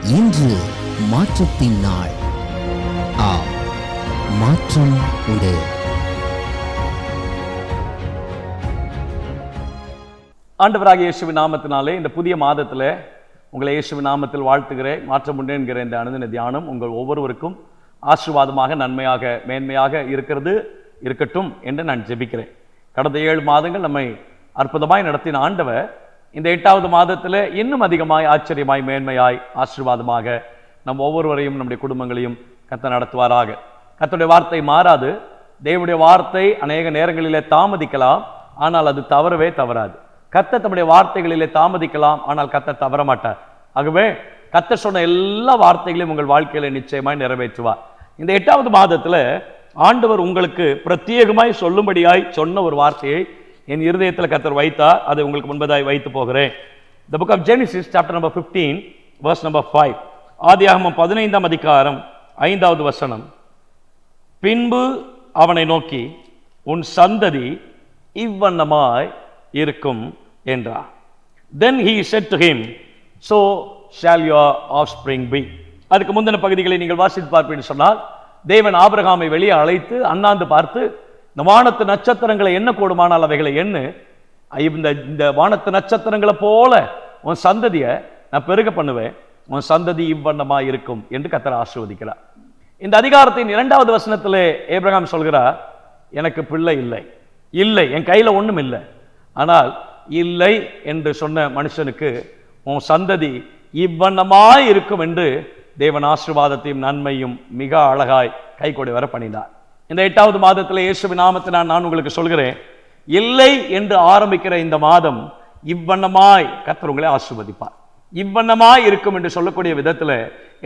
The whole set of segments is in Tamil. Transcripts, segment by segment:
இன்று மாற்றத்தின் நாள். மாற்றம் உண்டு. ஆண்டவராகிய இயேசுவின் நாமத்தினாலே இந்த புதிய மாதத்தில் உங்களை இயேசுவின் நாமத்தில் வாழ்த்துகிறேன். மாற்றம் உண்டு என்கிற இந்த அனுதின தியானம் உங்கள் ஒவ்வொருவருக்கும் ஆசீர்வாதமாக, நன்மையாக, மேன்மையாக இருக்கட்டும் என்று நான் ஜெபிக்கிறேன். கடந்த 7 மாதங்கள் நம்மை அற்புதமாய் நடத்தின ஆண்டவர் இந்த 8வது மாதத்தில் இன்னும் அதிகமாய், ஆச்சரியமாய், மேன்மையாய், ஆசீர்வாதமாக நம் ஒவ்வொருவரையும், நம்முடைய குடும்பங்களையும் கர்த்தர் நடத்துவாராக. கர்த்தருடைய வார்த்தை மாறாது. தேவனுடைய வார்த்தை அநேக நேரங்களிலே தாமதிக்கலாம், ஆனால் அது தவறவே தவறாது. கர்த்தர் தம்முடைய வார்த்தைகளிலே தாமதிக்கலாம், ஆனால் கர்த்தர் தவற மாட்டார். ஆகவே கர்த்தர் சொன்ன எல்லா வார்த்தைகளையும் உங்கள் வாழ்க்கையில நிச்சயமாய் நிறைவேற்றுவார். இந்த 8வது மாதத்துல ஆண்டவர் உங்களுக்கு பிரத்யேகமாய் சொல்லும்படியாய் சொன்ன ஒரு வார்த்தையை என் இருதயத்தில் கர்த்தர் வைத்தார். அதை உங்களுக்கு முன்பதாய் வைத்து போகிறேன். The book of Genesis, chapter number 15, verse number 5. ஆதியாகமம் 15ஆம் அதிகாரம் 5வது வசனம். பின்பு அவனை நோக்கி, உன் சந்ததி இவ்வண்ணமாய் இருக்கும் என்றார். Then he said to him, so shall your offspring be. அதுக்கு முந்தின பகுதிகளை நீங்கள் வாசித்து பார்ப்பீர்கள் சொன்னால், தேவன் ஆபிரகாமை வெளியே அழைத்து அண்ணாந்து பார்த்து, இந்த வானத்து நட்சத்திரங்களை என்ன கூடுமானால் அவைகளை எண்ணு, இந்த வானத்து நட்சத்திரங்களை போல உன் சந்ததியை நான் பெருக பண்ணுவேன், உன் சந்ததி இவ்வண்ணமாய் இருக்கும் என்று கர்த்தர் ஆசீர்வதிக்கிறார். இந்த அதிகாரத்தின் 2வது வசனத்திலே ஆபிரகாம் சொல்கிறார், எனக்கு பிள்ளை இல்லை, என் கையில ஒண்ணும் இல்லை. ஆனால் இல்லை என்று சொன்ன மனுஷனுக்கு உன் சந்ததி இவ்வண்ணமாய் இருக்கும் என்று தேவன் ஆசீர்வாதத்தையும் நன்மையும் மிக அழகாய் கை கொண்டு வர பண்ணினார். இந்த 8வது மாதத்தில் இயேசுவின் நாமத்தினால் நான் உங்களுக்கு சொல்கிறேன், இல்லை என்று ஆரம்பிக்கிற இந்த மாதம் இவ்வண்ணமாய் கர்த்தர் உங்களை ஆசீர்வதிப்பார். இவ்வண்ணமாய் இருக்கும் என்று சொல்லக்கூடிய விதத்தில்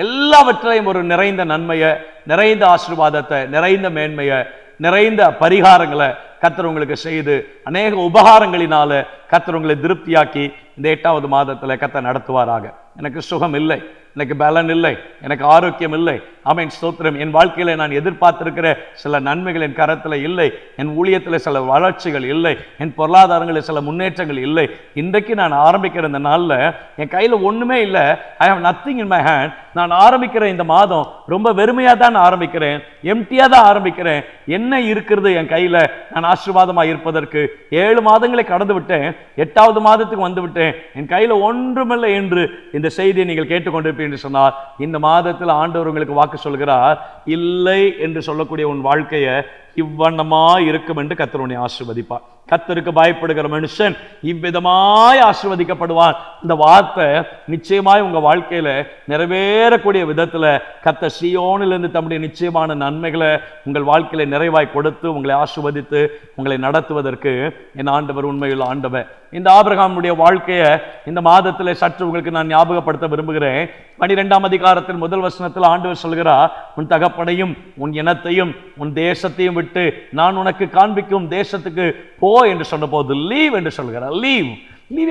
எல்லாவற்றையும் ஒரு நிறைந்த நன்மையை, நிறைந்த ஆசீர்வாதத்தை, நிறைந்த மேன்மையை, நிறைந்த பரிகாரங்களை கர்த்தர் உங்களுக்கு செய்து அநேக உபகாரங்களினால கர்த்தர் உங்களை திருப்தியாக்கி இந்த 8வது மாதத்தில் கர்த்தர் நடத்துவாராக. எனக்கு சுகம் இல்லை, எனக்கு பலன் இல்லை, எனக்கு ஆரோக்கியம் இல்லை, ஆமென், ஸ்தோத்திரம். என் வாழ்க்கையில நான் எதிர்பார்த்திருக்கிற சில நன்மைகள் என் கரத்தில் இல்லை, என் ஊழியத்தில் சில வளர்ச்சிகள் இல்லை, என் பொருளாதாரங்களில் சில முன்னேற்றங்கள் இல்லை. இன்றைக்கு நான் ஆரம்பிக்கிற இந்த நாளில் என் கையில் ஒண்ணுமே இல்லை, I have nothing in my hand. நான் ஆரம்பிக்கிற இந்த மாதம் ரொம்ப வெறுமையாக தான் ஆரம்பிக்கிறேன், எம்டியாக தான் ஆரம்பிக்கிறேன். என்ன இருக்கிறது என் கையில் நான் ஆசீர்வாதமாக இருப்பதற்கு? 7 மாதங்களை கடந்து விட்டேன், 8வது மாதத்துக்கு வந்து விட்டேன், என் கையில் ஒன்றுமில்லை என்று இந்த செய்தியை நீங்கள் கேட்டுக்கொண்டிருப்பீர்கள் என்று சொன்னால், இந்த மாதத்தில் ஆண்டவர் உங்களுக்கு வாக்கு சொல்கிறார், இல்லை என்று சொல்லக்கூடிய உன் வாழ்க்கையை இவ்வண்ணமாய் இருக்கும் என்று கர்த்தர் உன்னை ஆசீர்வதிப்பார். கர்த்தருக்கு பயப்படுகிற மனுஷன் இவ்விதமாய் ஆசீர்வதிக்கப்படுவான். இந்த வார்த்தை நிச்சயமாய் உங்க வாழ்க்கையில நிறைவேறக்கூடிய விதத்துல கர்த்தர் சீயோனிலிருந்து தம்முடைய நிச்சயமான நன்மைகளை உங்கள் வாழ்க்கையில நிறைவாய் கொடுத்து உங்களை ஆசீர்வதித்து உங்களை நடத்துவதற்கு என் ஆண்டவர் உண்மையுள்ள ஆண்டவர். இந்த ஆபிரகாமுடைய வாழ்க்கையை இந்த மாதத்துல சற்று உங்களுக்கு நான் ஞாபகப்படுத்த விரும்புகிறேன். 12ஆம் அதிகாரத்தில் 1 வசனத்தில் ஆண்டவர் சொல்கிறார், உன் தகப்பனையும் உன் இனத்தையும் உன் தேசத்தையும் விட்டு நான் உனக்கு காண்பிக்கும் தேசத்துக்கு போ என்று சொன்ன போது லீவ் என்று சொல்கிறார். Leave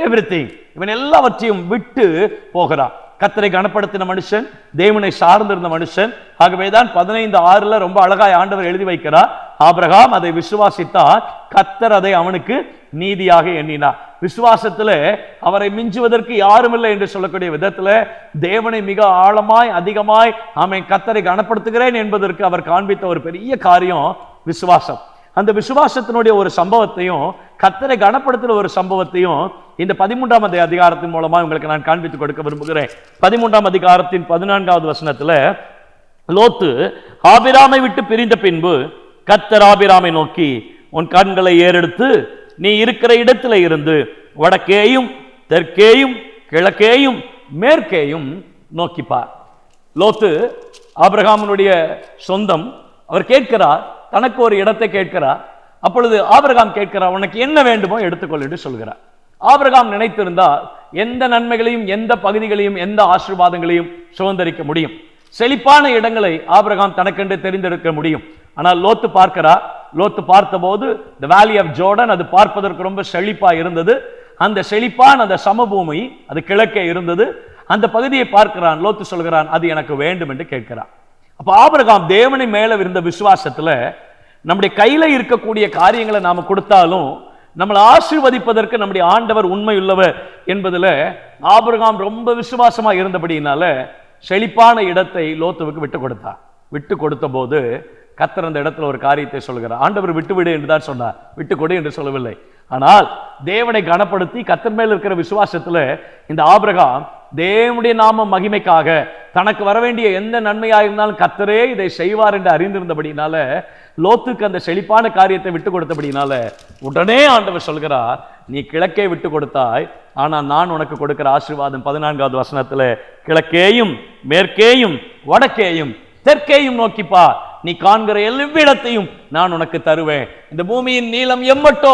everything. இவன் எல்லாவற்றையும் விட்டு போகிறான். கர்த்தரை கனப்படுத்தின மனுஷன், தேவனை சார்ந்திருந்த மனுஷன். ஆகவேதான் 15:6 ரொம்ப அழகாய் ஆண்டவர் எழுதி வைக்கிறார், ஆபிரகாம் அதை விசுவாசித்தார், கர்த்தர் அதை அவனுக்கு நீதியாக எண்ணினார். விசுவாசத்துல அவரை மிஞ்சுவதற்கு யாருமில்லை என்று சொல்லக்கூடிய விதத்துல தேவனை மிக ஆழமாய், அதிகமாய் ஆமென் கர்த்தரை கனப்படுத்துகிறேன் என்பதற்கு அவர் காண்பித்த ஒரு பெரிய காரியம் விசுவாசம். அந்த விசுவாசத்தினுடைய ஒரு சம்பவத்தையும், கர்த்தரை கனப்படுத்துகிற ஒரு சம்பவத்தையும் இந்த 13ஆம் அதிகாரத்தின் மூலமா உங்களுக்கு நான் காண்பித்துக் கொடுக்க விரும்புகிறேன். 13ஆம் அதிகாரத்தின் 14வது வசனத்துல, லோத்து ஆபிராமை விட்டு பிரிந்த பின்பு கர்த்தர் ஆபிராமை நோக்கி, உன் கண்களை ஏறெடுத்து நீ இருக்கிற இடத்துல இருந்து வடக்கேயும் தெற்கேயும் கிழக்கேயும் மேற்கேயும் நோக்கிப்பார். லோத்து ஆபிரகாமுடைய சொந்தம். அவர் கேட்கிறார், தனக்கு ஒரு இடத்தை கேட்கிறார். அப்பொழுது ஆபிரகாம் கேட்கிறார், உனக்கு என்ன வேண்டுமோ எடுத்துக்கொள் என்று சொல்கிறார். ஆபிரகாம் நினைத்திருந்தால் எந்த நன்மைகளையும், எந்த பகுதிகளையும், எந்த ஆசீர்வாதங்களையும் சுதந்திரிக்க முடியும். செழிப்பான இடங்களை ஆபிரகாம் தனக்கென்று தெரிந்தெடுக்க முடியும். ஆனால் லோத்து பார்க்கிறார். லோத்து பார்த்தபோது the valley of Jordan அது பார்ப்பதற்கு ரொம்ப செழிப்பா இருந்தது. அந்த செழிப்பான அந்த சமபூமி அது கிழக்கே இருந்தது. அந்த பகுதியை பார்க்கிறான். லோத்து சொல்கிறான், அது எனக்கு வேண்டும் என்று கேட்கிறான். அப்ப ஆபிரகாம் தேவனை மேல இருந்த விசுவாசத்துல நம்முடைய கையில இருக்கக்கூடிய காரியங்களை நாம கொடுத்தாலும் நம்மளை ஆசீர்வதிப்பதற்கு நம்முடைய ஆண்டவர் உண்மை உள்ளவர் என்பதுல ஆபிரகாம் ரொம்ப விசுவாசமா இருந்தபடியினால செழிப்பான இடத்தை லோத்துவுக்கு விட்டு கொடுத்தார். விட்டு கொடுத்த போது கர்த்தர் அந்த இடத்துல ஒரு காரியத்தை சொல்கிறார். ஆண்டவர் விட்டு விடு என்று தான் சொன்னார், விட்டு கொடு என்று சொல்லவில்லை. ஆனால் தேவனை கனப்படுத்தி கர்த்தர் மேல் இருக்கிற விசுவாசத்துல இந்த ஆபிரகாம் தேவனுடைய நாம மகிமைக்காக தனக்கு வர வேண்டிய எந்த நன்மையா இருந்தாலும் கர்த்தரே இதை செய்வார் என்று அறிந்திருந்தபடினால லோத்துக்கு அந்த செழிப்பான காரியத்தை விட்டு கொடுத்தபடினால உடனே ஆண்டவர் சொல்கிறார், நீ கிழக்கே விட்டு கொடுத்தாய், ஆனா நான் உனக்கு கொடுக்கிற ஆசீர்வாதம் 14வது வசனத்துல கிழக்கேயும் மேற்கேயும் வடக்கேயும் தெற்கேயும் நோக்கிப்பார், நீ காண்கிற எவ்விடத்தையும் நான் உனக்கு தருவேன். இந்த பூமியின் நீளம் எம்மட்டோ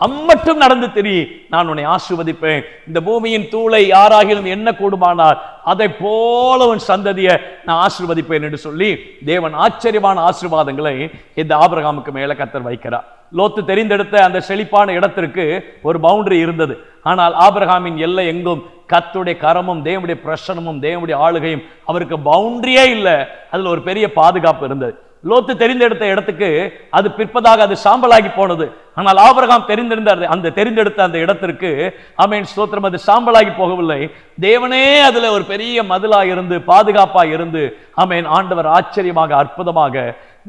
அம்மட்டும் நடந்து திரி, நான் உன்னை ஆசீர்வதிப்பேன். இந்த பூமியின் தூளை யாராகிலும் என்ன கூடுமானால் அதை போல உன் சந்ததியை நான் ஆசீர்வதிப்பேன் என்று சொல்லி தேவன் ஆச்சரியமான ஆசீர்வாதங்களை இந்த ஆபிரகாமுக்கு மேல கர்த்தர் வைக்கிறார். லோத்து தெரிந்தெடுத்த அந்த செழிப்பான இடத்திற்கு ஒரு பவுண்டரி இருந்தது. ஆனால் ஆபிரகாமின் எல்லை எங்கும் கர்த்தருடைய கரமும் தேவனுடைய பிரசனமும் தேவனுடைய ஆளுகையும், அவருக்கு பவுண்டரியே இல்லை. அதுல ஒரு பெரிய பாதுகாப்பு இருந்தது. லோத்து தெரிந்தெடுத்த இடத்துக்கு அது பிற்பதாக அது சாம்பலாகி போனது. ஆனால் ஆபிரகாம் தெரிந்தெடுத்த அந்த இடத்திற்கு ஆமென் ஸ்தோத்திரம், அது சாம்பலாகி போகவில்லை. தேவனே அதுல ஒரு பெரிய மதிலா இருந்து பாதுகாப்பா இருந்து ஆமென் ஆண்டவர் ஆச்சரியமாக அற்புதமாக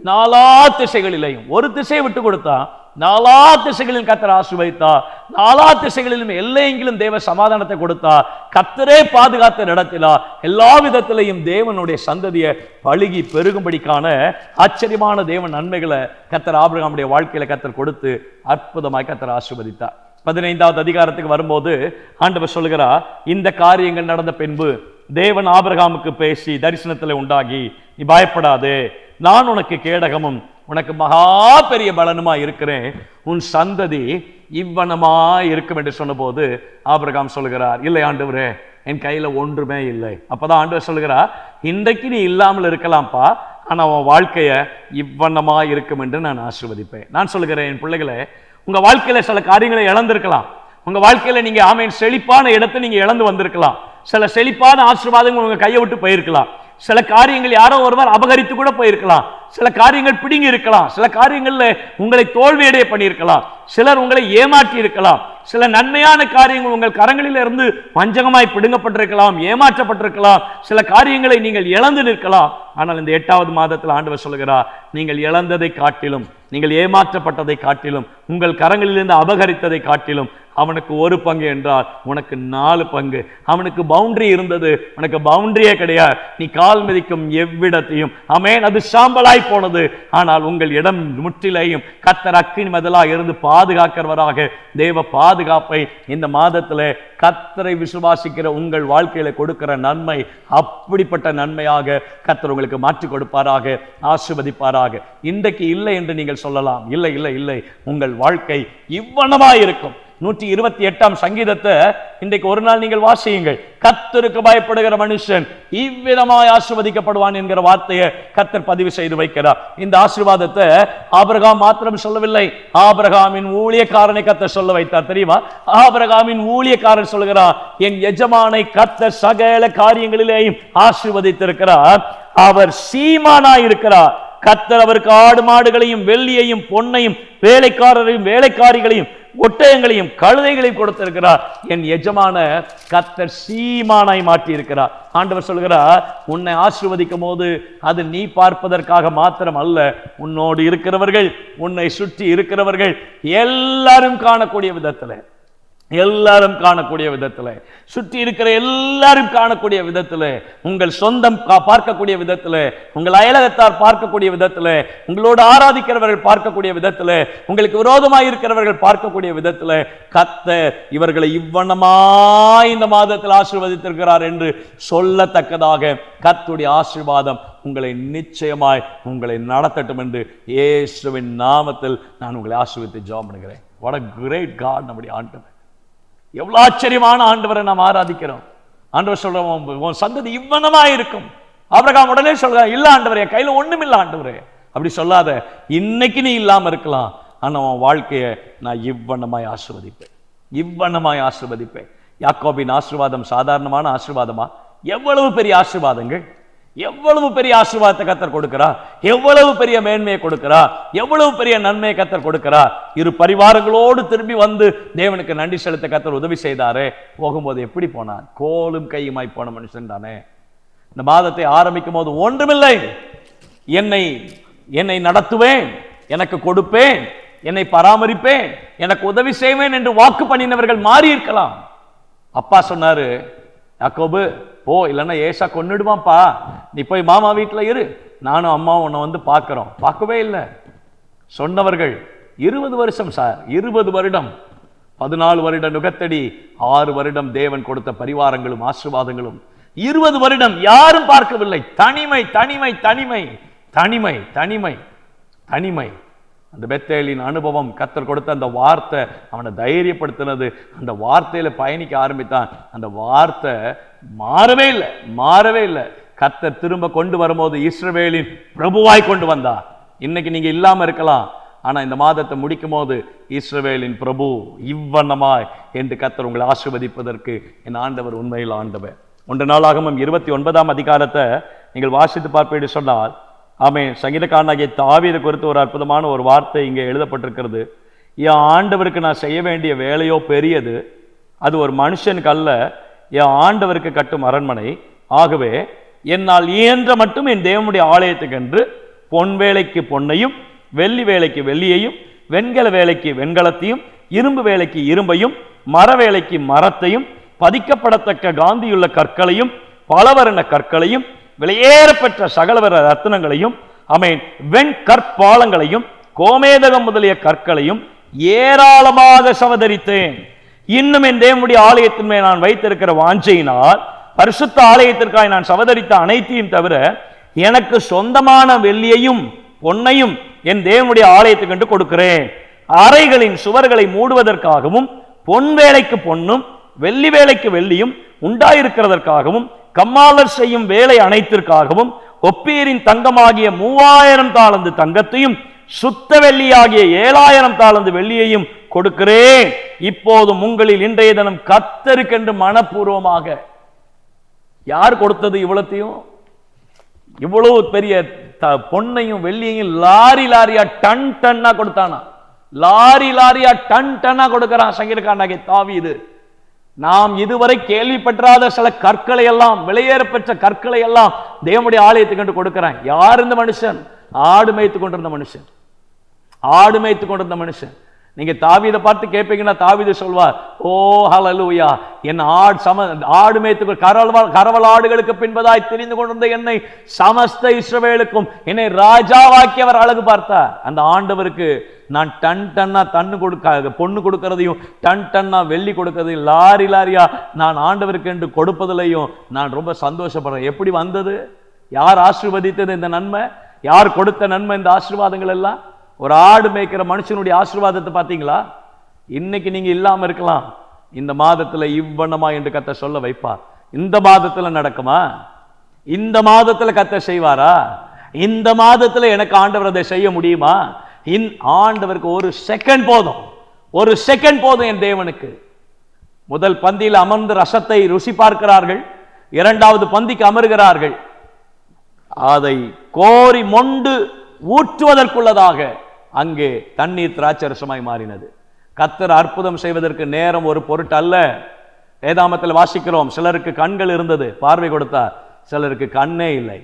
நாலா திசைகளிலேயும், ஒரு திசையை விட்டு கொடுத்தா நாலா திசைகளிலும் கர்த்தர் ஆசீர்வதித்தா, நாலா திசைகளிலும் எல்லையெங்கிலும் தேவ சமாதானத்தை கொடுத்தா, கர்த்தரே பாதுகாத்த நடத்தினா, எல்லா விதத்திலையும் தேவனுடைய சந்ததியை பழுகி பெருகும்படிக்கான ஆச்சரியமான தேவன் நன்மைகளை கர்த்தர் ஆபிரகாமுடைய வாழ்க்கையில கர்த்தர் கொடுத்து அற்புதமாய் கர்த்தர் ஆசீர்வதித்தார். 15வது அதிகாரத்துக்கு வரும்போது ஆண்டவர் சொல்லுகிறார், இந்த காரியங்கள் நடந்த பின்பு தேவன் ஆபிரகாமுக்கு பேசி தரிசனத்தில் உண்டாகி, நீ பயப்படாதே, நான் உனக்கு கேடகமும் உனக்கு மகா பெரிய பலனுமா இருக்கிறேன், உன் சந்ததி இவ்வனமா இருக்கும் என்று சொன்னபோது ஆபிரகாம் சொல்லுகிறார், இல்லை ஆண்டவரே, என் கையில ஒன்றுமே இல்லை. அப்பதான் ஆண்டவர் சொல்லுகிறார், இன்றைக்கு நீ இல்லாமல் இருக்கலாம்ப்பா, ஆனா உன் வாழ்க்கைய இவ்வனமா இருக்கும் என்று நான் ஆசீர்வதிப்பேன். நான் சொல்லுகிறேன், என் பிள்ளைகளே, உங்க வாழ்க்கையில சில காரியங்களை இழந்திருக்கலாம். உங்க வாழ்க்கையில நீங்க ஆமென் செழிப்பான இடத்தை நீங்க இழந்து வந்திருக்கலாம். சில செழிப்பான ஆசீர்வாதங்கள் உங்க கையை விட்டு போயிருக்கலாம். சில காரியங்கள் யாரோ ஒருவர் அபகரித்து கூட போயிருக்கலாம். சில காரியங்கள் பிடுங்கி இருக்கலாம். சில காரியங்கள்ல உங்களை தோல்வியடைய பண்ணியிருக்கலாம். சிலர் உங்களை ஏமாற்றி இருக்கலாம். சில நன்மையான காரியங்கள் உங்கள் கரங்களில் இருந்து வஞ்சகமாய் பிடுங்கப்பட்டிருக்கலாம், ஏமாற்றப்பட்டிருக்கலாம். சில காரியங்களை நீங்கள் இழந்து நிற்கலாம். ஆனால் இந்த 8வது மாதத்தில் ஆண்டவர் சொல்கிறார், நீங்கள் இழந்ததை காட்டிலும், நீங்கள் ஏமாற்றப்பட்டதை காட்டிலும், உங்கள் கரங்களிலிருந்து அபகரித்ததை காட்டிலும் அவனுக்கு 1 பங்கு என்றால் உனக்கு 4 பங்கு. அவனுக்கு பவுண்டரி இருந்தது, உனக்கு பவுண்டரியே கிடையாது. நீ கால் மிதிக்கும் எவ்விடத்தையும் ஆமென் அது சாம்பலாய் போனது. ஆனால் உங்கள் இடம் முற்றிலையும் கர்த்தர் அக்கினி மதிலா இருந்து பாதுகாக்கிறவராக தேவ பாதுகாப்பை இந்த மாதத்துல கர்த்தரை விசுவாசிக்கிற உங்கள் வாழ்க்கையில கொடுக்கிற நன்மை அப்படிப்பட்ட நன்மையாக கர்த்தர் உங்களுக்கு மாற்றி கொடுப்பாராக, ஆசீர்வதிப்பாராக. இன்றைக்கு இல்லை என்று நீங்கள் சொல்லலாம். இல்லை இல்லை இல்லை, உங்கள் வாழ்க்கை இவ்வளவா இருக்கும். 128ஆம் சங்கீதத்தை இன்றைக்கு ஒரு நாள் நீங்கள் வாசியுங்கள். கர்த்தருக்கு பயப்படுகிற மனுஷன் இவ்விதமாய் ஆசீர்வதிக்கப்படுவான் என்கிற வார்த்தையை கர்த்தர் பதிவு செய்து வைக்கிறார். இந்த ஆசீர்வாதத்தை ஆபிரகாம் மாத்திரம் சொல்லவில்லை, ஆபிரகாமின் ஊழியக்காரனை கர்த்தர் சொல்ல வைத்தார். தெரியுமா? ஆபிரகாமின் ஊழியக்காரன் சொல்கிறார், என் எஜமானை கர்த்தர் சகல காரியங்களிலேயும் ஆசீர்வதித்திருக்கிறார், அவர் சீமானாய் இருக்கிறார். கர்த்தர் அவருக்கு ஆடு மாடுகளையும் வெள்ளியையும் பொன்னையும் வேலைக்காரரையும் வேலைக்காரிகளையும் ஒட்டகங்களையும் கழுதைகளையும் கொடுத்திருக்கிறார். என் எஜமான கர்த்தர் சீமானாய் மாற்றி இருக்கிறார். ஆண்டவர் சொல்கிறார், உன்னை ஆசீர்வதிக்கும் போது அது நீ பார்ப்பதற்காக மாத்திரம் அல்ல, உன்னோடு இருக்கிறவர்கள், உன்னை சுற்றி இருக்கிறவர்கள் எல்லாரும் காணக்கூடிய விதத்துல, எல்லாரும் காணக்கூடிய விதத்துல, சுற்றி இருக்கிற எல்லாரும் காணக்கூடிய விதத்துல, உங்கள் சொந்தம் பார்க்கக்கூடிய விதத்துல, உங்கள் அயலகத்தார் பார்க்கக்கூடிய விதத்துல, உங்களோடு ஆராதிக்கிறவர்கள் பார்க்கக்கூடிய விதத்துல, உங்களுக்கு விரோதமாய் இருக்கிறவர்கள் பார்க்கக்கூடிய விதத்துல கர்த்தர் இவர்களை இவ்வண்ணமாய் இந்த மாதத்தில் ஆசீர்வதித்திருக்கிறார் என்று சொல்லத்தக்கதாக கர்த்தருடைய ஆசீர்வாதம் உங்களை நிச்சயமாய் உங்களை நடத்தட்டும் என்று இயேசுவின் நாமத்தில் நான் உங்களை ஆசீர்வதித்து ஜெபம் பண்ணுகிறேன். What a great God நம்முடைய ஆண்டவர். எவ்வளவு ஆச்சரியமான ஆண்டவரை நாம் ஆராதிக்கிறோம். ஆண்டவர் சொல்றோம், உன் சந்ததி இவ்வனமா இருக்கும். ஆபிரகாம் உடனே சொல்றான், இல்ல ஆண்டவரே, என் கையில ஒண்ணும் இல்ல ஆண்டவரே. அப்படி சொல்லாத, இன்னைக்கு நீ இல்லாம இருக்கலாம், ஆனா உன் வாழ்க்கையை நான் இவ்வனமாய் ஆசீர்வதிப்பேன், இவ்வனமாய் ஆசீர்வதிப்பேன். யாக்கோபின் ஆசீர்வாதம் சாதாரணமான ஆசீர்வாதமா? எவ்வளவு பெரிய ஆசீர்வாதங்கள், எவ்வளவு பெரிய ஆசீர்வாதத்தை கர்த்தர் கொடுக்கிறார், எவ்வளவு பெரிய மேன்மையை கொடுக்கிறார், எவ்வளவு பெரிய நன்மையை கர்த்தர் கொடுக்கிறார். இரு பரிவாரங்களோடு திரும்பி வந்து தேவனுக்கு நன்றி செலுத்த கர்த்தர் உதவி செய்தாரே. போகும்போது எப்படி போனான்? கோலும் கையுமாய் போன மனுஷன் தானே. இந்த மாதத்தை ஆரம்பிக்கும் போது ஒன்றுமில்லை, என்னை என்னை நடத்துவேன், எனக்கு கொடுப்பேன், என்னை பராமரிப்பேன், எனக்கு உதவி செய்வேன் என்று வாக்கு பண்ணினவர்கள் மாறி இருக்கலாம். அப்பா சொன்னாரு, யாக்கோபு போ, இல்லைன்னா ஏசா கொன்னுடுவான்ப்பா, நீ போய் மாமா வீட்டில் இரு, நானும் அம்மாவும் உன்னை வந்து பார்க்கிறோம். பார்க்கவே இல்லை. சொன்னவர்கள் 20 வருஷம் சார், 20 வருடம், 14 வருட நுகத்தடி, 6 வருடம் தேவன் கொடுத்த பரிவாரங்களும் ஆசீர்வாதங்களும், 20 வருடம் யாரும் பார்க்கவில்லை. தனிமை தனிமை தனிமை தனிமை தனிமை தனிமை. அந்த பெத்தேலின் அனுபவம், கர்த்தர் கொடுத்த அந்த வார்த்தை அவனை தைரியப்படுத்தினது. அந்த வார்த்தையில பயணிக்க ஆரம்பித்தான். அந்த வார்த்தை மாறவே இல்லை, மாறவே இல்லை. கர்த்தர் திரும்ப கொண்டு வரும்போது இஸ்ரவேலின் பிரபுவாய் கொண்டு வந்தார். இன்னைக்கு நீங்க இல்லாம இருக்கலாம், ஆனா இந்த மாதத்தை முடிக்கும் போது இஸ்ரவேலின் பிரபு இவ்வண்ணமாய் என்று கர்த்தர் உங்களை ஆசீர்வதிப்பதற்கு என் ஆண்டவர் உண்மையில் ஆண்டவர். 1 நாளாகமம் 29ஆம் அதிகாரத்தை நீங்கள் வாசித்து பார்ப்பீடு சொன்னால், ஆமென், சங்கீதக்காரனாகிய தாவீது குறித்து ஒரு அற்புதமான ஒரு வார்த்தை இங்கே எழுதப்பட்டிருக்கிறது. என் ஆண்டவருக்கு நான் செய்ய வேண்டிய வேலையோ பெரியது, அது ஒரு மனுஷனுக்கு அல்ல, என் ஆண்டவருக்கு கட்டும் அரண்மனை. ஆகவே என்னால் இயன்ற மட்டும் என் தேவனுடைய ஆலயத்துக்கு என்று பொன் வேலைக்கு பொன்னையும், வெள்ளி வேலைக்கு வெள்ளியையும், வெண்கல வேலைக்கு வெண்கலத்தையும், இரும்பு வேலைக்கு இரும்பையும், மர வேலைக்கு மரத்தையும், பதிக்கப்படத்தக்க காந்தியுள்ள கற்களையும், பலவர்ண கற்களையும், விலையேறப்பெற்ற சகலவர ரத்தினங்களையும், ஆமென், வெண்கற்பாலங்களையும், கோமேதகம் முதலிய கற்களையும் ஏராளமாக சவதரித்தேன். இன்னும் என் தேவனுடைய ஆலயத்தின் மேல் நான் வைத்திருக்கிற வாஞ்சையினால் பரிசுத்த ஆலயத்திற்காக நான் சவதரித்த அனைத்தையும் தவிர எனக்கு சொந்தமான வெள்ளியையும் பொன்னையும் என் தேவனுடைய ஆலயத்துக்கு என்று கொடுக்கிறேன். அறைகளின் சுவர்களை மூடுவதற்காகவும் பொன் வேலைக்கு பொன்னும் வெள்ளி வேலைக்கு வெள்ளியும் உண்டாயிருக்கிறதற்காகவும் கம்மாளர் செய்யும் வேலை அனைத்திற்காகவும் ஒப்பீரின் தங்கமாகிய 3000 தாலந்து தங்கத்தையும் சுத்த வெள்ளியாகிய 7000 தாலந்து வெள்ளியையும் கொடுக்கிறேன். இப்போதும் உங்களில் இன்றைய தினம் கர்த்தருக்கென்று மனப்பூர்வமாக. யார் கொடுத்தது இவ்வளத்தையும்? இவ்வளவு பெரிய பொன்னையும் வெள்ளியையும் லாரி லாரியா டன் டன்னா கொடுத்தானா? லாரி லாரியா டன் டன்னா கொடுக்கிறான் சங்கீதக்காரனாகிய தாவீது. நாம் இதுவரை கேள்விப்படாத சில கற்களை எல்லாம், விலையேற பெற்ற கற்களை எல்லாம் தேவனுடைய ஆலயத்துக்கு என்று கொடுக்கிறான். யார் இந்த மனுஷன்? ஆடு மேய்த்து கொண்டிருந்த மனுஷன், ஆடு மேய்த்து கொண்டிருந்த மனுஷன். நீங்க தாவீதை பார்த்து கேட்பீங்கன்னா தாவீது சொல்வார், ஓ ஹல்லேலூயா, என் ஆடு மேய்த்து கரவல் ஆடுகளுக்கு பின்பதாய் தெரிந்து கொண்டிருந்த என்னை சமஸ்த இஸ்ரவேலுக்கும் என்னை ராஜாவாக்கி அவர் அழகு பார்த்தார். அந்த ஆண்டவருக்கு நான் டன் டன்னா பொண்ணு கொடுக்கறதையும் டன் டன்னா வெள்ளி கொடுக்கறதையும் லாரி லாரியா நான் ஆண்டவருக்கு என்று கொடுப்பதிலையும் நான் ரொம்ப சந்தோஷப்படுறேன். எப்படி வந்தது? யார் ஆசீர்வதித்தது இந்த நன்மை? யார் கொடுத்த நன்மை இந்த ஆசீர்வாதங்கள் எல்லாம்? ஒரு ஆடு மேய்க்கிற மனுஷனுடைய ஆசீர்வாதத்தை பார்த்தீங்களா? இன்னைக்கு நீங்க இல்லாம இருக்கலாம், இந்த மாதத்துல இவ்வண்ணமா என்று கர்த்தர் சொல்ல வைப்பார். இந்த மாதத்துல நடக்குமா? இந்த மாதத்துல கர்த்தர் செய்வாரா? இந்த மாதத்துல எனக்கு ஆண்டவர் அதை செய்ய முடியுமா? ஆண்டவருக்கு ஒரு செகண்ட் போதும், ஒரு செகண்ட் போதும் என் தேவனுக்கு. முதல் பந்தியில் அமர்ந்து ரசத்தை ருசி பார்க்கிறார்கள், 2வது பந்திக்கு அமர்கிறார்கள். அதை கோரி மொண்டு ஊற்றுவதற்குள்ளதாக அங்கே தண்ணீர் திராட்சரசமாய் மாறினது. கர்த்தர் அற்புதம் செய்வதற்கு நேரம் ஒரு பொருட்டு அல்ல. வேதாமத்தில் வாசிக்கிறோம், சிலருக்கு கண்கள் இருந்தது, பார்வை கொடுத்தார், சிலருக்கு கண்ணே இல்லை.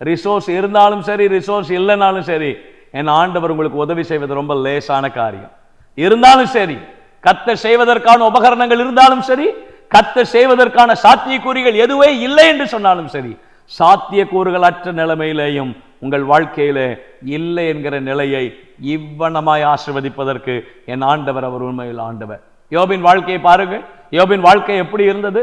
ரிசோர்ஸ் இருந்தாலும் சரி, ரிசோர்ஸ் இல்லைனாலும் சரி, என் ஆண்டவர் உங்களுக்கு உதவி செய்வது ரொம்ப லேசான காரியம். இருந்தாலும் சரி, கர்த்தர் செய்வதற்கான உபகரணங்கள் இருந்தாலும் சரி, கர்த்தர் செய்வதற்கான சாத்தியக்கூறுகள் எதுவே இல்லை என்று சொன்னாலும் சரி, சாத்தியக்கூறுகள் அற்ற நிலைமையிலேயும் உங்கள் வாழ்க்கையில இல்லை என்கிற நிலையை இவ்வண்ணமாய் ஆசீர்வதிப்பதற்கு என் ஆண்டவர் அவர் உண்மையில் ஆண்டவர். யோபின் வாழ்க்கையை பாருங்கள். யோபின் வாழ்க்கை எப்படி இருந்தது?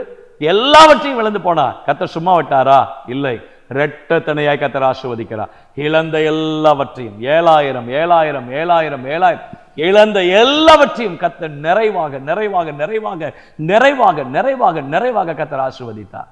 எல்லாவற்றையும் இழந்து போனார். கர்த்தர் சும்மா விட்டாரா? இல்லை, இரட்டத்தனையாய் கர்த்தர் ஆசீர்வதிக்கிறார். இழந்த எல்லாவற்றையும் 7000 இழந்த எல்லாவற்றையும் கர்த்தர் நிறைவாக நிறைவாக நிறைவாக நிறைவாக நிறைவாக நிறைவாக கர்த்தர் ஆசீர்வதித்தார்.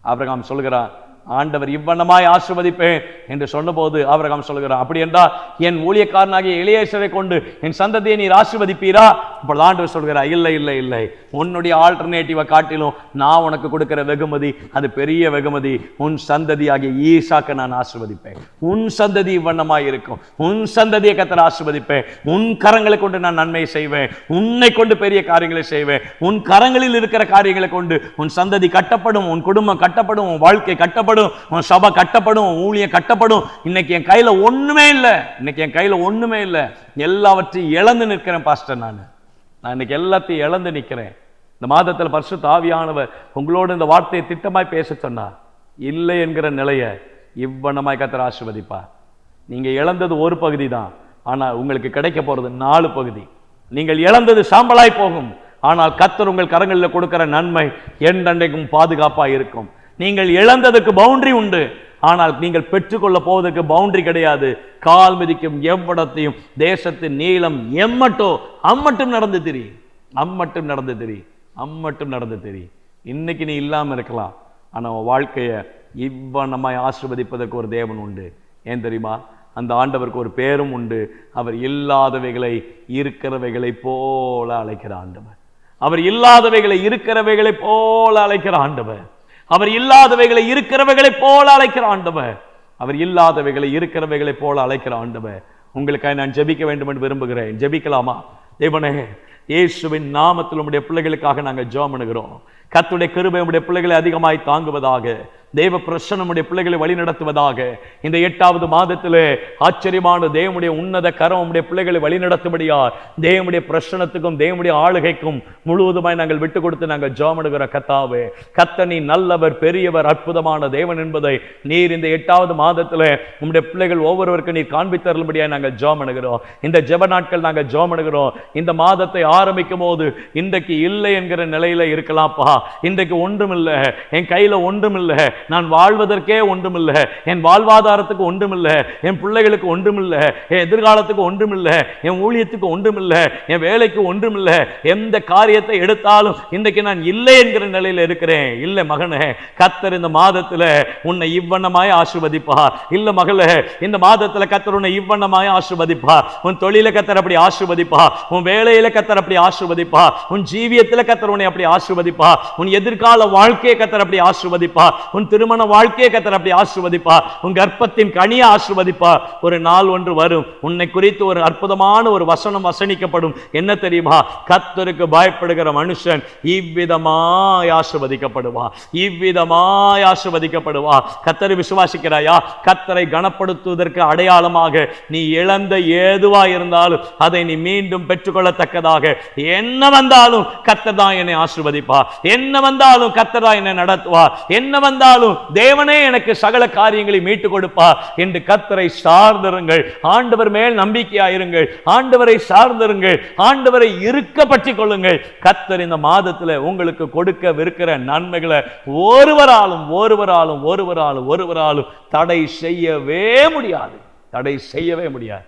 ஆபிரகாம் சொல்கிறார், ஆண்டவர் இவ்வண்ணமாய் ஆசீர்வதிப்பேன் என்று சொன்னபோது ஆபிரகாம் சொல்கிறார், அப்படி என்றால் என் ஊழியக்காரனாகிய எலியேசரை கொண்டு என் சந்ததியை நீர் ஆசீர்வதிப்பீரா இப்போ ஆண்டவர் சொல்கிறார், இல்லை இல்லை இல்லை, உன்னுடைய ஆல்டர்னேட்டிவை காட்டிலும் நான் உனக்கு கொடுக்கிற வெகுமதி அது பெரிய வெகுமதி. உன் சந்ததியாகிய ஈசாக்கை நான் ஆசீர்வதிப்பேன். உன் சந்ததி இவ்வண்ணமாய் இருக்கும். உன் சந்ததியை கர்த்தர் ஆசீர்வதிப்பேன். உன் கரங்களை கொண்டு நான் நன்மை செய்வேன். உன்னை கொண்டு பெரிய காரியங்களை செய்வேன். உன் கரங்களில் இருக்கிற காரியங்களை கொண்டு உன் சந்ததி கட்டப்படும், உன் குடும்பம் கட்டப்படும், உன் வாழ்க்கை கட்டப்படும், உன் சபை கட்டப்படும், உன் ஊழியம் கட்டப்படும். இன்னைக்கு என் கையில ஒண்ணுமே இல்லை, இன்னைக்கு என் கையில ஒண்ணுமே இல்லை, எல்லாவற்றையும் இழந்து நிற்கிறேன் பாஸ்டர். நான் இன்னைக்கு எல்லாத்தையும் இழந்து நிற்கிறேன். இந்த மாதத்தில் பரிசுத்த ஆவியானவர் உங்களோடு இந்த வார்த்தையை திட்டமாய் பேச சொன்னார். இல்லை என்கிற நிலையை இவ்வண்ணமாய் கர்த்தர் ஆசீர்வதிப்பார். நீங்க இழந்தது ஒரு பகுதி தான், ஆனால் உங்களுக்கு கிடைக்க போறது 4 பகுதி. நீங்கள் இழந்தது சாம்பலாய் போகும், ஆனால் கர்த்தர் உங்கள் கரங்களில் கொடுக்கிற நன்மை என்றென்றைக்கும் பாதுகாப்பாக இருக்கும். நீங்கள் இழந்ததுக்கு பவுண்டரி உண்டு, ஆனால் நீங்கள் பெற்றுக்கொள்ள போவதற்கு பவுண்டரி கிடையாது. கால் மிதிக்கும் எவ்வளத்தையும் தேசத்தின் நீளம் எம்மட்டோ அம்மட்டும் நடந்து திரி, அம்மட்டும் நடந்து திரி, அம்மட்டும் நடந்து திரி. இன்னைக்கு நீ இல்லாம இருக்கலாம், ஆனா உன் வாழ்க்கையை இவ்வண்ணமாய் ஆசீர்வதிப்பதற்கு ஒரு தேவன் உண்டு. ஏன் தெரியுமா? அந்த ஆண்டவருக்கு ஒரு பேரும் உண்டு. அவர் இல்லாதவைகளை இருக்கிறவைகளை போல அழைக்கிற ஆண்டவர். அவர் இல்லாதவைகளை இருக்கிறவைகளை போல அழைக்கிற ஆண்டவர். அவர் இல்லாதவைகளை இருக்கிறவைகளை போல அழைக்கிற ஆண்டவர். அவர் இல்லாதவைகளை இருக்கிறவைகளை போல அழைக்கிற ஆண்டவர். உங்களுக்காக நான் ஜெபிக்க வேண்டும் என்று விரும்புகிறேன். ஜெபிக்கலாமா? தேவனே, இயேசுவின் நாமத்தில் உம்முடைய பிள்ளைகளுக்காக நாங்கள் ஜெபம் பண்ணுகிறோம். கர்த்தருடைய கிருபை உம்முடைய பிள்ளைகளை அதிகமாய் தாங்குவதாக. தேவ பிரசன்னம் உம்முடைய பிள்ளைகளை வழி நடத்துவதாக. இந்த 8வது மாதத்திலே ஆச்சரியமான தேவனுடைய உன்னத கரம் உம்முடைய பிள்ளைகளை வழி நடத்தும்படியார் தேவனுடைய பிரசன்னத்துக்கும் தேவனுடைய ஆளுகைக்கும் முழுவதுமாய் நாங்கள் விட்டு கொடுத்து நாங்கள் ஜெபம் பண்ணுகிற கர்த்தாவே, கர்த்தர் நீ நல்லவர், பெரியவர், அற்புதமான தேவன் என்பதை நீர் இந்த 8வது மாதத்திலே உம்முடைய பிள்ளைகள் ஒவ்வொருவருக்கும் நீர் காண்பித்தருளும்படியாய் நாங்கள் ஜெபம் பண்ணுகிறோம். இந்த ஜெப நாட்கள் நாங்கள் ஜெபம் பண்ணுகிறோம். இந்த மாதத்தை ஆரம்பிக்கும் போது இன்றைக்கு இல்லை என்கிற நிலையில இருக்கலாம்ப்பா. இன்றைக்கு ஒன்றுமில்லை, என் கையில ஒன்றுமில்லை, நான் வாழ்வதற்கே ஒன்றுமில்லை, என் வாழ்வாதாரத்துக்கு ஒன்றுமில்லை, என் பிள்ளைகளுக்கு ஒன்றுமில்லை, என் எதிர்காலத்துக்கு ஒன்றுமில்லை, என் ஊழியத்துக்கு ஒன்றுமில்லை, என் வேலைக்கு ஒன்றுமில்லை. எந்த காரியத்தை எடுத்தாலும் இன்றைக்கு நான் இல்லை என்கிற நிலையில இருக்கிறேன். இல்லை மகனே, கர்த்தர் இந்த மாதத்துல உன்னை இவ்வண்ணமாய் ஆசீர்வதிப்பார். இல்ல மகளே, இந்த மாதத்துல கர்த்தர் உன்னை இவ்வண்ணமாய் ஆசீர்வதிப்பார். உன் தொழில கர்த்தர் அப்படி ஆசீர்வதிப்பார். உன் வேலையில கர்த்தர் அப்படி ஆசீர்வதிப்பார். உன் ஜீவியத்துல கர்த்தர் உன்னை அப்படி ஆசீர்வதிப்பார். உன் எதிர்கால வாழ்க்கையை கர்த்தர் அப்படி ஆசீர்வதிப்பார். உன் திருமண வாழ்க்கையை கர்த்தர் அப்படி ஆசீர்வதிப்பார். உன் கர்ப்பத்தின் கனியை ஆசீர்வதிப்பார். ஒரு நாள் ஒன்று வரும், உன்னை குறித்து ஒரு அற்புதமான ஒரு வசனம் வசனிக்கப்படும். என்ன தெரியுமா? கர்த்தருக்கு பயப்படுகிற மனுஷன் இவ்விதமாய் ஆசீர்வதிக்கப்படுவார், இவ்விதமாய் ஆசீர்வதிக்கப்படுவார். கர்த்தரை விசுவாசிக்கிறாயா? கர்த்தரை கனப்படுத்துவதற்கு அடையாளமாக நீ இழந்த ஏதுவா இருந்தாலும் அதை நீ மீண்டும் பெற்றுக்கொள்ளத்தக்கதாக என்ன வந்தாலும் கர்த்தர் தான் என்னை ஆசீர்வதிப்பார், என்ன வந்தாலும் கர்த்தர் தான் என்னை நடத்துவார், என்ன வந்தாலும் தேவனே எனக்கு சகல காரியங்களை மீட்டு கொடுப்பார் என்று கர்த்தரை சார்ந்திருங்கள். ஆண்டவர் மேல் நம்பிக்கையாயிருங்கள். ஆண்டவரை சார்ந்திருங்கள். ஆண்டவரை இருக்க பற்றிக் கொள்ளுங்கள். கர்த்தர் இந்த மாதத்துல உங்களுக்கு கொடுக்கவிருக்கிற நன்மைகளை ஒருவராலும் தடை செய்யவே முடியாது. தடை செய்யவே முடியாது.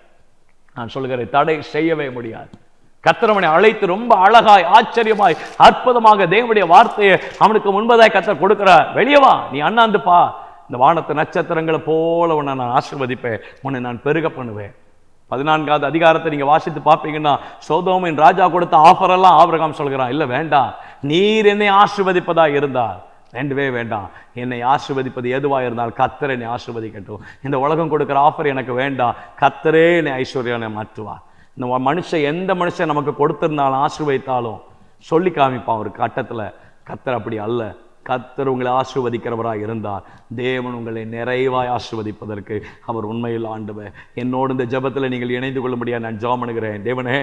நான் சொல்கிறேன், தடை செய்யவே முடியாது. கர்த்தர் அவனை அழைத்து ரொம்ப அழகாய், ஆச்சரியமாய், அற்புதமாக தேவனுடைய வார்த்தையை அவனுக்கு முன்பதாய் கர்த்தர் கொடுக்கிறார். வெளியே வா, நீ அண்ணாந்துப்பா, இந்த வானத்து நட்சத்திரங்களை போல உன்னை நான் ஆசீர்வதிப்பேன், உன்னை நான் பெருக பண்ணுவேன். 14வது அதிகாரத்தை நீங்க வாசித்து பார்ப்பீங்கன்னா, சோதோமின் ராஜா கொடுத்த ஆஃபர் எல்லாம் ஆபிரகாம் சொல்கிறான், இல்ல வேண்டாம், நீர் என்னை ஆசீர்வதிப்பதா இருந்தால் வேண்டவே வேண்டாம். என்னை ஆசீர்வதிப்பது எதுவாக இருந்தால் கர்த்தர் என்னை ஆசீர்வதிக்கட்டும். இந்த உலகம் கொடுக்கிற ஆஃபர் எனக்கு வேண்டாம். கர்த்தரே என்னை ஐஸ்வர்யம் மாற்றுவார். இந்த மனுஷன், எந்த மனுஷன் நமக்கு கொடுத்திருந்தாலும் ஆசீர்வதித்தாலும் சொல்லி காமிப்பான் ஒரு கட்டத்தில். கர்த்தர் அப்படி அல்ல. கர்த்தர் உங்களை ஆசீர்வதிக்கிறவராக இருந்தார் தேவன் உங்களை நிறைவாய் ஆசீர்வதிப்பதற்கு அவர் உண்மையில் ஆண்டவர். என்னோடு இந்த ஜெபத்தில் நீங்கள் இணைந்து கொள்ள முடியாது. நான் ஜெபம் பண்ணுகிறேன். தேவனே,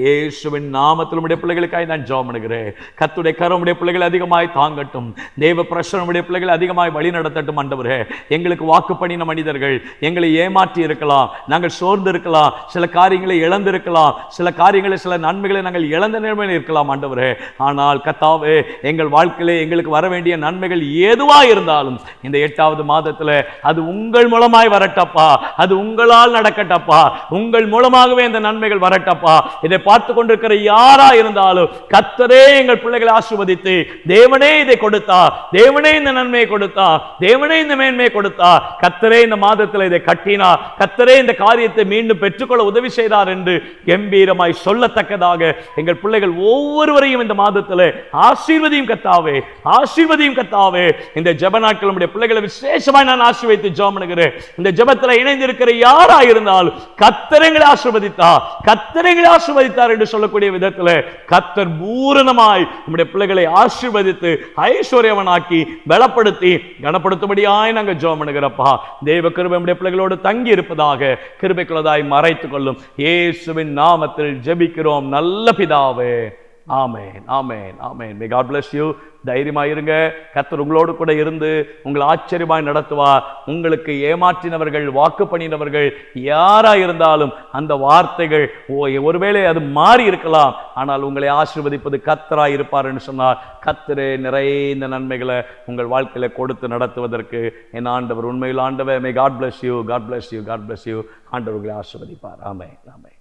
இயேசுவின் நாமத்தில் உடைய பிள்ளைகளுக்காக நான் ஜெபம் பண்ணுகிறேன். கர்த்தருடைய கரம் உடைய பிள்ளைகள் அதிகமாய் தாங்கட்டும். தேவ பிரசன்னம் உடைய பிள்ளைகள் அதிகமாய் வழி நடத்தட்டும். ஆண்டவரே, எங்களுக்கு வாக்கு பண்ணின மனிதர்கள் எங்களை ஏமாற்றி இருக்கலாம், நாங்கள் சோர்ந்து இருக்கலாம், சில காரியங்களை இழந்திருக்கலாம், சில காரியங்களை, சில நன்மைகளை நாங்கள் இழந்த நிலைமையில் இருக்கலாம் ஆண்டவரே. ஆனால் கர்த்தாவே, எங்கள் வாழ்க்கையிலே எங்களுக்கு வர வேண்டிய வேண்டிய நன்மைகள் எதுவா இருந்தாலும் இந்த 8வது மாதத்துல அது உங்கள் மூலமாய் வரட்டப்பா, அது உங்களால் நடக்கட்டப்பா, உங்கள் மூலமாகவே இந்த நன்மைகள் வரட்டப்பா. இதை பார்த்து கொண்டிருக்கிற யாரா இருந்தாலும் கர்த்தரே எங்கள் பிள்ளைகளை ஆசீர்வதித்து, தேவனே இதை கொடுத்தார், தேவனே இந்த நன்மையை கொடுத்தார், தேவனே இந்த மேன்மையை கொடுத்தார், கர்த்தரே இந்த மாதத்தில் இதை கட்டினார், கர்த்தரே இந்த காரியத்தை மீண்டும் பெற்றுக்கொள்ள உதவி செய்தார் என்று கம்பீரமாய் சொல்லத்தக்கதாக எங்கள் பிள்ளைகள் ஒவ்வொருவரையும் இந்த மாதத்தில் ஆசீர்வதியும் கர்த்தாவே, ஆசீர்வதியும் கர்த்தாவே. இந்த ஜெப நாட்கள் நம்முடைய பிள்ளைகளை விசேஷமாய் நான் ஆசீர்வதித்து ஜெபம் பண்ணுகிறேன். இந்த ஜெபத்தில் இணைந்திருக்கிற யாரா இருந்தாலும் கர்த்தரை ஆசீர்வதித்தார், கர்த்தரை ஆசீர்வதித்தார் என்று சொல்லக்கூடிய விதத்தில் கர்த்தர் பூரணமாய் நம்முடைய பிள்ளைகளை ஆசீர்வதித்து ஐஸ்வர்யவனாக்கி பலப்படுத்தி கனப்படுத்தும்படியாய் நாங்கள் ஜெபம் பண்ணுகிறப்பா. தேவ கிருபை நம்முடைய பிள்ளைகளோடு தங்கி இருப்பதாக கிருபைக்குள்ளதாய் மறைத்துக் கொள்ளும். இயேசுவின் நாமத்தில் ஜெபிக்கிறோம் நல்ல பிதாவே. ஆமென், ஆமென், ஆமென். May God bless you. தைரியமாயிருங்க. கர்த்தர் உங்களோடு கூட இருந்து உங்களை ஆச்சரியமாய் நடத்துவார். உங்களுக்கு ஏமாற்றினவர்கள், வாக்கு பண்ணினவர்கள் யாரா இருந்தாலும் அந்த வார்த்தைகள் ஒருவேளை அது மாறி இருக்கலாம், ஆனால் உங்களை ஆசீர்வதிப்பது கர்த்தராய் இருப்பார் என்று சொன்னார். கர்த்தரே நிறைந்த நன்மைகளை உங்கள் வாழ்க்கையில கொடுத்து நடத்துவதற்கு என் ஆண்டவர் உண்மையில் ஆண்டவர். May God bless you, God bless you, God bless you. ஆண்டவர் உங்களை ஆசீர்வதிப்பார். ஆமென், ஆமென்.